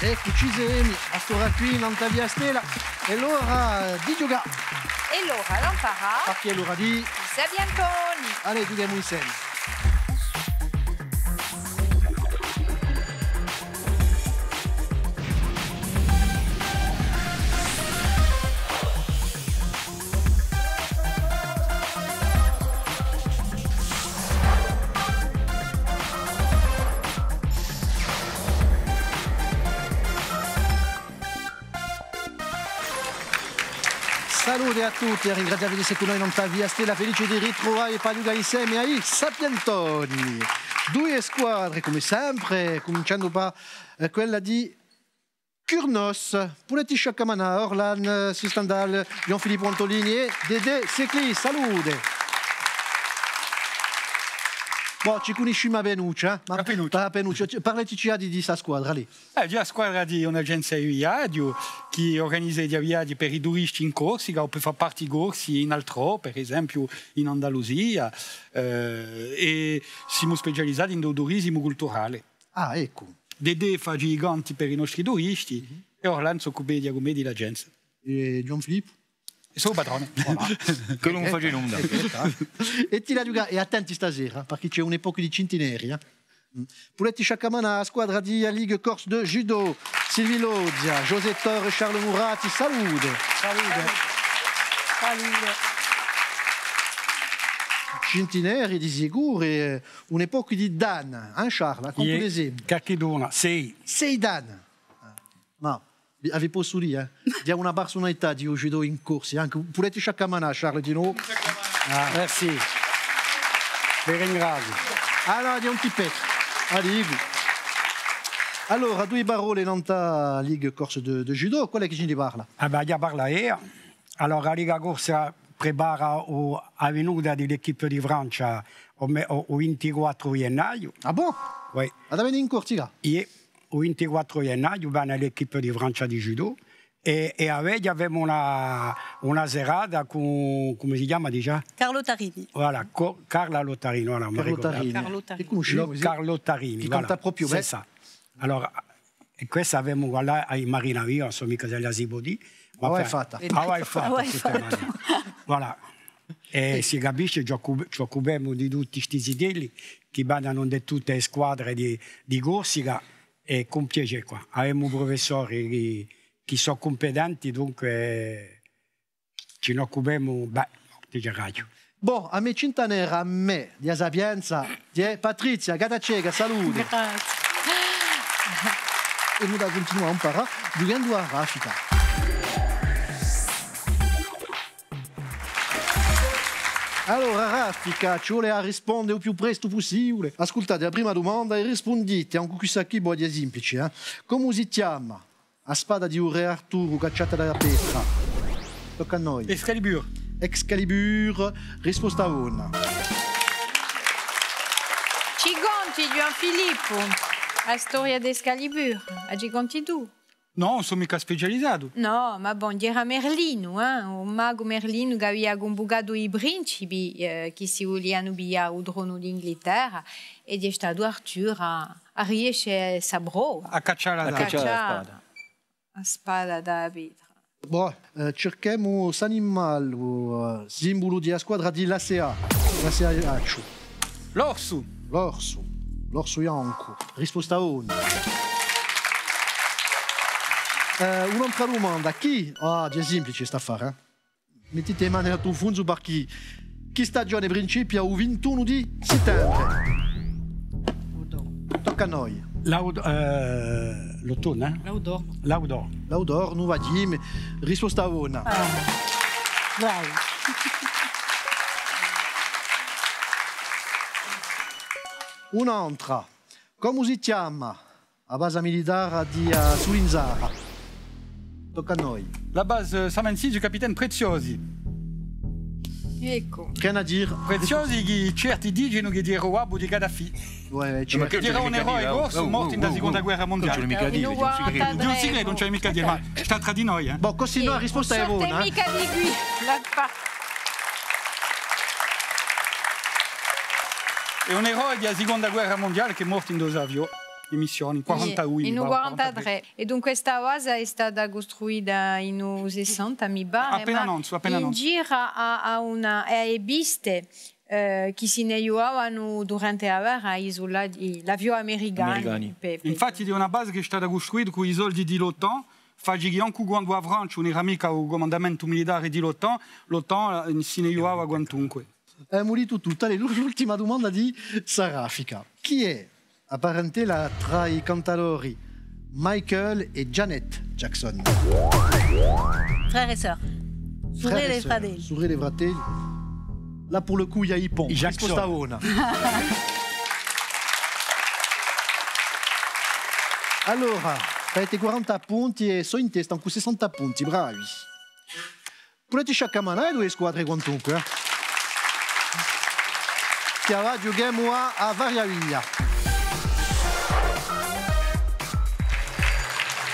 Eccoci semi, a stora qui in via Stella, e l'ora di giocare. E l'ora non farà. Perché è l'ora di... Bianconi. Allora, giochiamo insieme. Salute a tutti, ringraziavi di essere con noi in via Stella, felice di ritrovare Pagliuga insieme ai Sapientoni. Due squadre come sempre, cominciando da quella di Curnos, Puletti Sciaccamana, Orlan Sistandal, Jean-Philippe Antolini e Dede Secli. Salute! Boh, ci conosciamo a Penuccia, ma Penuccia. Parlaci di questa squadra lì. È la squadra di un'agenzia di viaggio che organizza i viaggi per i turisti in Corsica o per fare parte di corsi in altro, per esempio in Andalusia, e siamo specializzati in turismo culturale. Ah, ecco. Dede fa giganti per i nostri turisti e Orlando si occupa di l'agenzia. E Jean-Philippe? E sono padrone. Voilà. Che non faccio nulla. E ti la giocare, e attenti stasera, perché c'è un'epoca di centenari. Puletti Sciaccamana, squadra di Ligue Corse de Judo, Sylvie Lozia, José Torre, Charles Murati, salute. Salute. Centenari di sicuro, un'epoca di Dan, Charles, con tutti gli esempi. Cacchidona, sei. Sei Dan. Ma avevi posto lì, diamo una personalità di judo in corsi, anche Puletti Sciaccamana, Charles, di nuovo. Ah, merci. Vi ringrazio. Allora, di un tippetto. Arrivi. Allora, due parole in la Ligue Corse de Judo, qual è che ci ne parla? Già parla io. Allora, la Liga Corsa prepara la venuta dell'equipe di Francia il 24 gennaio. Ah bon? Oui. Ad avere in Corsica? E il 24 gennaio va nell'equipe di Francia di judo e abbiamo una serata con, come si chiama già? Carlo Tarini. Voilà, Carla Lottarini. Voilà, Carlo Tarini. Carlo Tarini. Carlo Tarini. Che voilà, conta proprio c'est ça. Allora, e questa abbiamo voilà, ai Marina Via, sono mica della Sibodi. Ma è fatta. È fatta. Voilà. E si capisce, ci occupiamo di tutti questi sitelli che vanno da tutte le squadre di Corsica e con piacere qua. Abbiamo professori che sono competenti, dunque ci occupiamo di radio. Boh, a me Cintanera, a me, di Sapienza, di Patrizia, Gatacega, salute. Grazie. E noi continuiamo a imparare giocando a raffica. Allora, raffica, ci vuole rispondere il più presto possibile. Ascoltate la prima domanda e rispondete, anche questa qui è semplice. Come si chiama la spada di Re Arturo cacciata dalla Petra? Tocca a noi. Excalibur. Excalibur, risposta 1. Ci conti, Jean-Philippe, la storia di Excalibur. Ci conti tu? No, non sono mica specializzato. No, ma bon, era Merlino, o mago Merlino che aveva convocato i principi che si volevano via il trono d'Inghilterra ed è stato Arturo a riuscire a prova. A cacciare la spada. La spada da pietra. Boh, cerchiamo questo animale, simbolo della squadra di l'ACA. L'ACA Accio. L'orso. L'orso. L'orso bianco. Risposta 1. Un'altra domanda. Chi? Ah, è semplice sta affare. Mettete le mani al tuo funzo perché chi stagione principia il 21 di settembre. Tocca a noi. L'autunno, eh? Laudor. Laudor, non va dire, risposta 1. Vai. Un'altra. Come si chiama la base militare di Sulinzara? Tocca a noi. La base Samansi du capitaine Preziosi. Ecco. Che a dire? Preziosi che certi dicono che era uomo di Gaddafi. Certo. Era un eroe grosso morto nella seconda guerra mondiale. Non c'è mica dire, Di un segreto, non c'è mica dire, ma sta tra di noi. Boh, così la risposta è buona. Non mica di qui, la fa. È un eroe della seconda guerra mondiale che è morto in 2 avioni. emissioni, 41. In 43. E dunque questa casa è stata costruita in 60, mi pare, appena non, in giro a una viste che si ne aiutavano durante la guerra isolati, l'avione americano. Infatti è una base che è stata costruita con i soldi di l'OTAN, faccio che anche quando la Francia non era mica il comandamento militare di l'OTAN si ne aiutava quantunque. È morito tutto. L'ultima domanda di Sarafica. Chi è a parentela tra i cantatori Michael e Janet Jackson? Frères et sœurs. Sorelle e fratelli. Sorelle e fratelli. Là pour le coup il y a Ippon. Risposta una. Allora, avete 40 punti e sono in testa con 60 punti, bravi. Potete sciaccamanare due squadre quantunque. Che ora giochiamo a Variaviglia.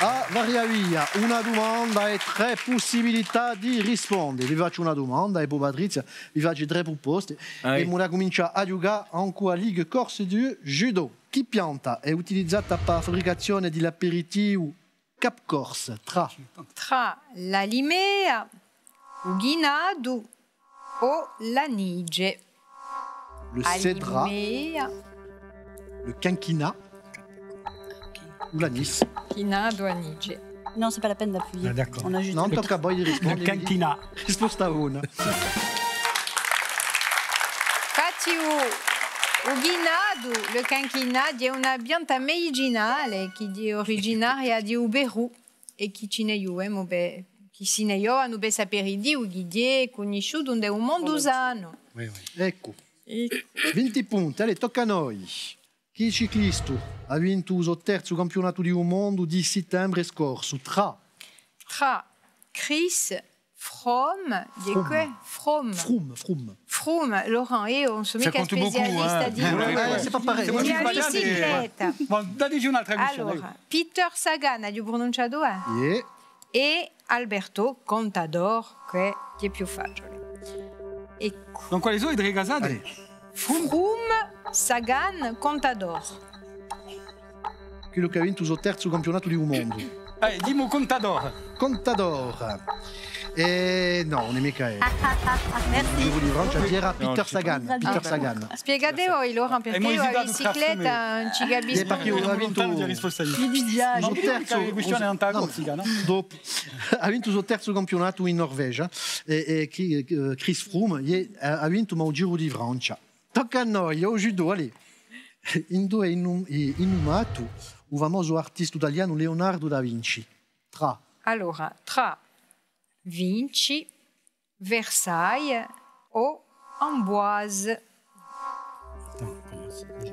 A Variaviglia, una domanda e tre possibilità di rispondere. Vi faccio una domanda e poi Patrizia vi faccio tre proposte. E ora comincia a giocare anche a Ligue Corse di Judo. Che pianta è utilizzata per la fabbricazione dell'aperitivo Cap Corse? Tra la limea, il ghinado o l'anige. Le cédra, le quinquina ou l'anis. Ghinado, anige. Non, c'est pas la peine d'appuyer. Ah, d'accord. On a juste Non, tocca a voi di rispondere. Le quinquina. Risposta una. Infatti, il ghinado, le quinquina, è una pianta medicinale che è originaria di Uberu e che ci ne aiuta, che si ne aiuta per sapere di che è conosciuto nel mondo usano. Ecco. 20 punti, allora tocca a noi. Chi ciclista ha vinto il terzo campionato del mondo di settembre scorso? Tra Chris Froome, Froome, Laurent, io non sono mica specialista di c'est pas pareil. bicicletta. Dateci un'altra missione. Allora, Peter Sagan, hai pronunciato? E Alberto Contador, che è più facile. Ecco. Donc quali sono i tre casati? Froome, Sagan, Contador. Quello che ha vinto il terzo campionato del mondo. Dimmi Contador. Contador. No, non è mica è. Merci. Devo dire, Francia, era Peter Sagan. Peter Sagan. Spiegate voi, Laurent, perché io la bicicletta non ci capisco. Perché ha vinto il terzo campionato in Norvegia e Chris Froome ha vinto il Giro di Francia. Tocca a noi, o judo, allez. In due innumato il famoso artista italiano Leonardo da Vinci. Allora, tra Vinci, Versailles o Amboise.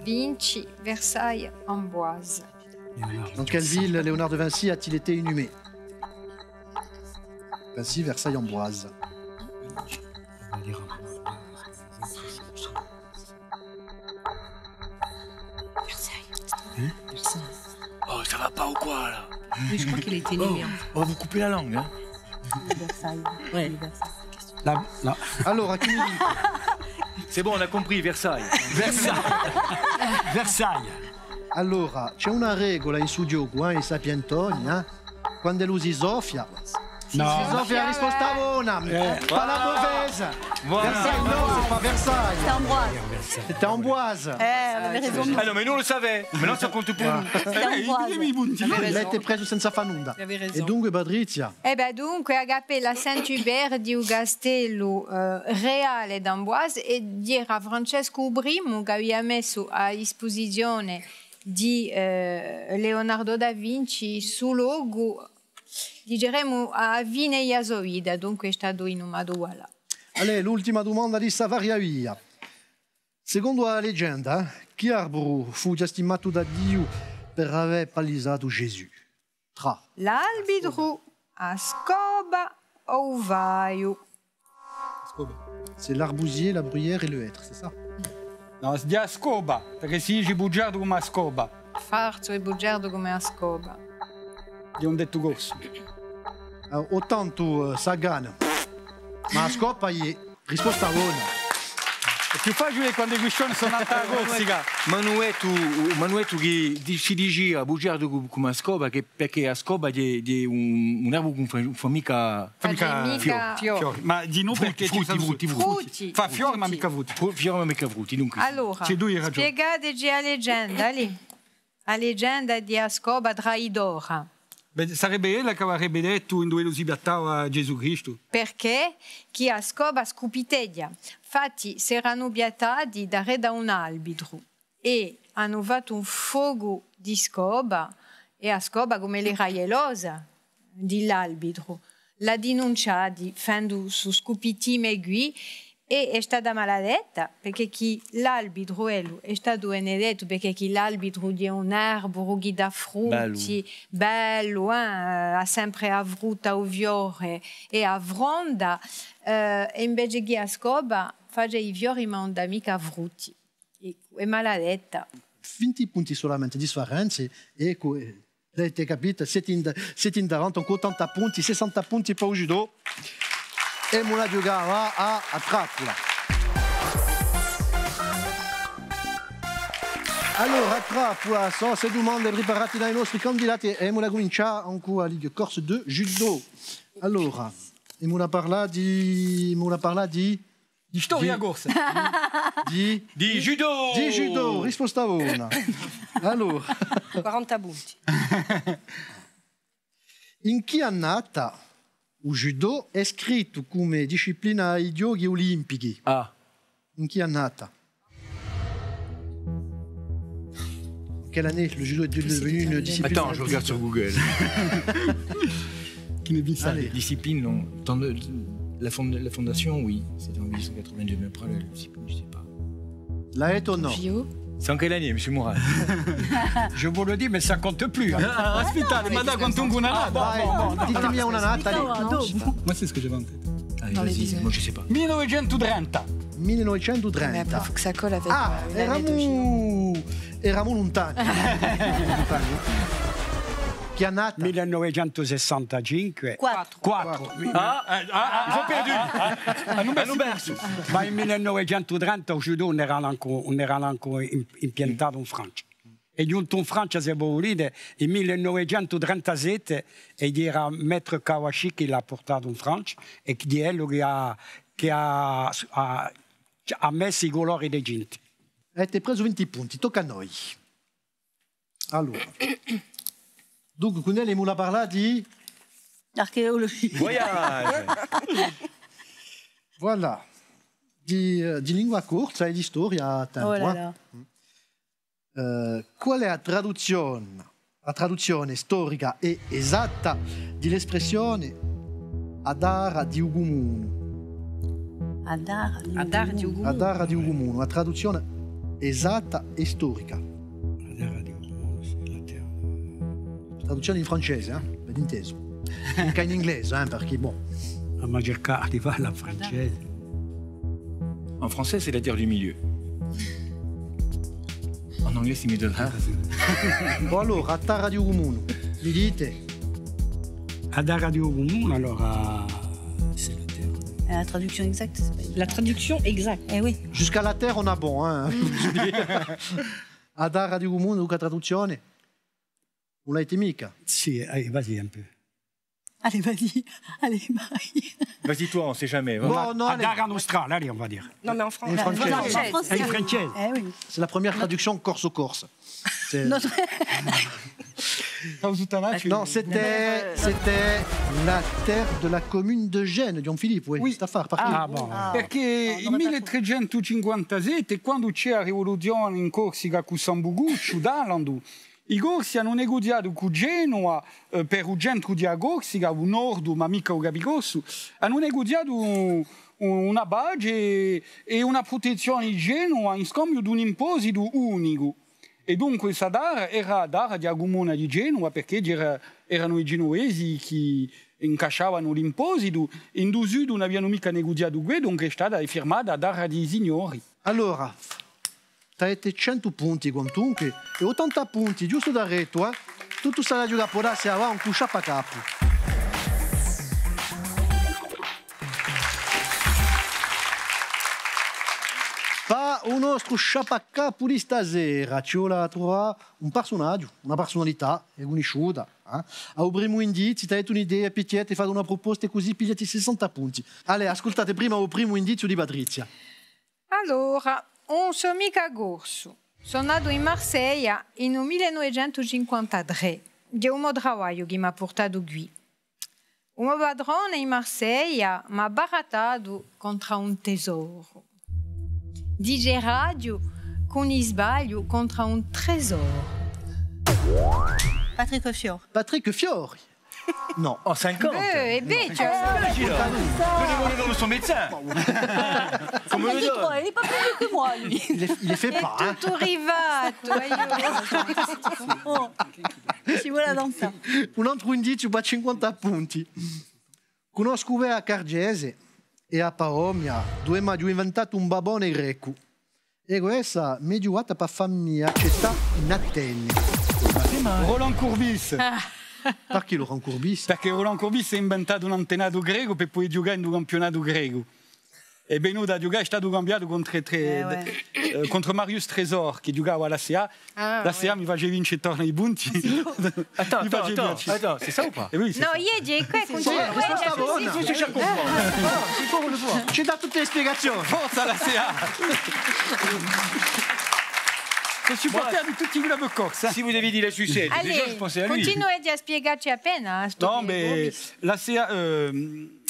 Vinci, Versailles, Amboise. Dans quelle ville Léonard de Vinci a-t-il été inhumé? Vinci, Versailles, Amboise. Oh, ça va pas ou quoi là? Mais je crois qu'il a été inhumé. On va vous couper la langue, hein? Versailles. Ouais. Allora, chi mi dice? C'est bon, on a compris, Versailles. Versailles. Allora, c'è una regola in su gioco, i sapientoni, quando lui si soffia. No. Si soffia la risposta buona. Pas la mauvaise. Voilà. Versailles, non, c'est pas Versailles. C'était Ambroise. C'était Amboise. On avait raison. Ah non, mais nous on le savait. Maintenant ça compte pour nous. C'était Ambroise. L'avete preso senza far nulla. Avevi raison. E dunque, Patrizia? Dunque, agape la Saint-Hubert di un castello reale d'Amboise e era Francesco Ubrimo che aveva messo a disposizione di Leonardo da Vinci su luogo, diremo a Vine Iasoida, dunque è stato inumato là. Allora, l'ultima domanda di Variaviglia. Secondo la leggenda, chi arboro fu già stimato da Dio per aver palisato Gesù? L'albidro, a scoba o uvaio. C'est l'arbousier, la bruyère et le hêtre, c'est ça? No, si dia scoba, perché si dice bugiardo come a scoba. Farzo e bugiardo come a scoba. È un detto corso. O tanto Sagan, ma a scopa è risposta buona. È più facile quando i guiscioni sono a Corsica. Manuetto che si dice a bugiardo come a scoba, che perché a scoba è un erbo che fa mica Fiori. Ma di noi perché Frutti. Fa fiori ma mica frutti. fiori ma mica frutti. Dunque. Allora, C'è due ragioni. spiegateci la leggenda, lì. La leggenda di Ascoba traidora. Beh, sarebbe ella che avrebbe detto in due lo si battava a Gesù Cristo. Perché chi Ascoba scupiteglia. Infatti si erano biatati da un albitro e hanno fatto un fuoco di scoba e Ascoba come l'era gelosa dell'albitro l'ha denunciata facendo su scupitime qui e è stata maledetta perché chi l'albitro è stato benedetto perché chi l'albitro è un erbo che dà frutti bello ha sempre avuto fiore e avronda e invece che a scoba fa i fiori ma non dà mica frutti è maledetta 20 punti solamente di differenza e avete capito siete in davanti con 80 punti 60 punti per il judo e la giocava a trappola. Allora, a trappola, sono le domande preparate dai nostri candidati e la cominciamo ancora il corso di judo. Allora, la parla di storia corsa. Di judo! Di judo, risposta buona. Allora, 40 punti. in che annata il judo è scritto come disciplina ai giochi olimpici? Ah. In che annata? Quelle année le judo est devenu une discipline? Attends, je regarde sur Google. Qui ne vit ça. Discipline, non. La fondation, oui. C'était en 1882, mais après, la discipline, je ne sais pas. La est ou non? C'est en quelle année, M. Mourad? Je vous le dis, mais ça compte plus. Aspettate, ma da quanto una nata? Ditemi una nata. Moi, c'est ce que j'avais en tête. Allez, vas-y, moi, je ne sais pas. 1930. 1930. Mais après, faut que ça colle avec une année eravamo lontani. Che annata? 1965. 4. Ils ont perdu. Hanno perso. Ma in 1930 il judo non era ancora impiantato in Francia. E giunto in Francia, se volete, nel 1937 era Maître Kawashiki l'ha portato in Francia e di quello che ha messo i colori dei ginti. Avete preso 20 punti, tocca a noi. Allora. Dunque, con lei la parla di... Archéologie. Voyage. Voilà. Di lingua corsa e di storia a tempo. Oh là là. Qual è la traduzione storica e esatta dell'espressione Adara di Ugumunu? Adar di Ugumunu. Adara di Ugumunu, la traduzione esatta e storica. Traduzione in francese, ben inteso. Mica in inglese, perché bon. La maggior parte parla francese. En français, c'est la terre du milieu. En anglais, c'est Middle Earth. Bon, allora, Adara di Ugumunu, mi dite? Adara di Ugumunu, allora, c'est la terre. La traduction exacte, c'est pas évident. La traduction exacte. Eh oui. Jusqu'à la terre, on a bon, hein. Adara di Ugumunu, che traduzione? Non l'avete mica? Sì, vas-y un peu. Allez, vas-y. Allez, Marie. Vas-y, toi, on sait jamais. Bon, non, allez. Adara en Australie, allez, on va dire. Non, mais en En français. français. En français. Elle est française. Eh oui. C'est la première traduction corse-corse. C'est- Notre... Non, c'était la terre de la commune de Gênes, Philippe, oui. C'est à faire, par Ah, bon. Perché nel 1357, quando c'è la rivoluzione in Corsica con Sambuguccio, d'Alandu, i corsi hanno negoziato con Genova per il centro di Corsica, il nord, ma mica il Capicossu, hanno negoziato una base e una protezione di Genova in scambio di un imposito unico. E dunque questa Adara era Adara di Agumona di Genova perché erano i genovesi che incasciavano l'imposito e in due sud non avevano mica negoziato questo, dunque è stata firmata Adara di signori. Allora, avete 100 punti quantunque e 80 punti, giusto da retto, tutto sarà giocare per darsi avanti un sciappacapo. nostro sciapaccapo di stasera ci vuole trovare un personaggio, una personalità conosciuta. A un primo indizio, ti hai un'idea, picchiate, fate una proposta e così pigliati 60 punti. Allora, ascoltate prima il primo indizio di Patrizia. Allora, un sono mica gorso. Sono nato in Marsiglia nel 1953. Di un modrauaio che mi ha portato qui. Un mio padrone in Marsiglia mi ha barattato contro un tesoro. DJ radio con il sbaglio contro un tesoro. Patrick Fior. Patrick Fiori. No. Oh, 50. Invece, Comme son médecin. Comme le donne. Il n'est pas plus vieux que moi, lui. Il les fait è pas, hein. tutto arrivato. Oh, ci vuole la danza. Un altro indizio per 50 punti. Conosco a Cargese e a Paomia, dove mi hanno inventato un babone greco. E questa mi è giocata per farmi accettare in Atene. Roland Courbis. Perché Laurent Courbis? Perché Roland Courbis ha inventato un antenato greco per poi giocare in un campionato greco. E venuto a giocare, è stato cambiato contro Marius Tresor, che giocava alla CA. La CA mi faceva vincere torno ai punti. Attends, c'est ça ou pas? E lui, No, ieri qua continua. Ci dà tutte le spiegazioni. Forza la CA! Sono supporter di tutti i club corse. Si vous avez dit la sucette, déjà je Allez, pensais à lui. continuate a spiegarci appena. No, beh, la CA,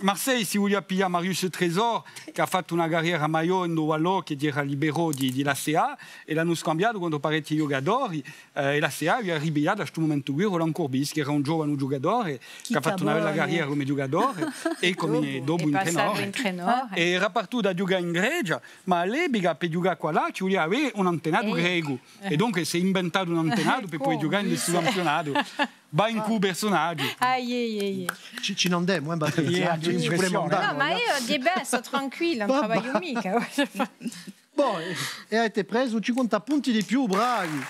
Marseille si voleva pigliare Marius Tresor, che ha fatto una carriera maggiore in Wallò, che era libero di la CA, e l'hanno scambiato contro parecchi giocatori, e la CA vi ha ribigliato a questo momento qui Roland Courbis, che era un giovane giocatore, che ha fatto una bella carriera come giocatore, e come dopo in tenore. E era partito da giocare in Grecia, ma all'epoca per giocare qua là ci voleva avere un antenato greco, e dunque si è inventato un antenato per poi giocare in questo campionato. Va in cui personaggio. Ci non demo, Patrizia. Ci No, ma io di bene sto tranquilla, non travaglio mica. Boh, e avete preso 50 punti di più, bravi.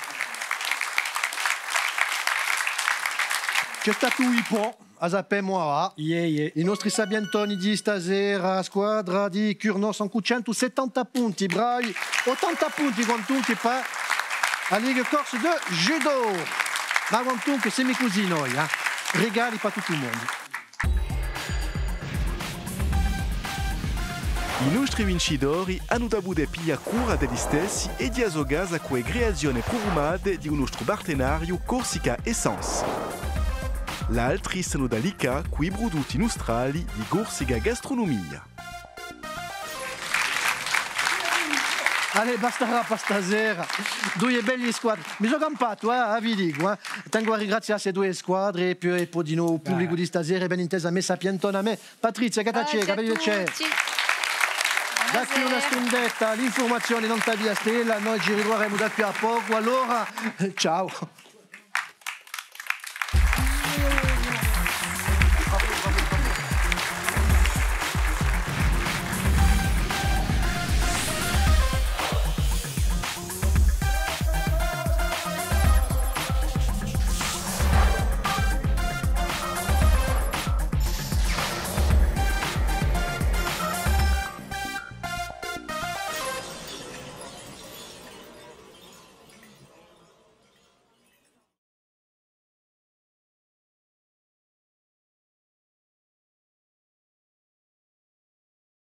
C'è stato un po', a sappiamo i nostri sabientoni di stasera, squadra di Curnos con 170 punti, bravi. 80 punti con tutti per la Ligue Corse de Judo. Ma comunque siamo così noi, regali per tutto il mondo. I nostri vincitori hanno avuto piglia cura degli stessi e di assogare a quelle creazioni programmate di un nostro partenario Corsica Essence. L'altri sono da Lica, quei prodotti nostrali di Corsica Gastronomia. Allez, basta per stasera. Due belle squadre. Mi sono campato, vi dico. Tengo a ringraziare queste due squadre e poi di nuovo il pubblico di stasera, ben intesa, me sapientona, a me. Patrizia, che c'è? Da qui una stundetta, l'informazione non sta via stella, noi ci ritroveremo da qui a poco, allora ciao.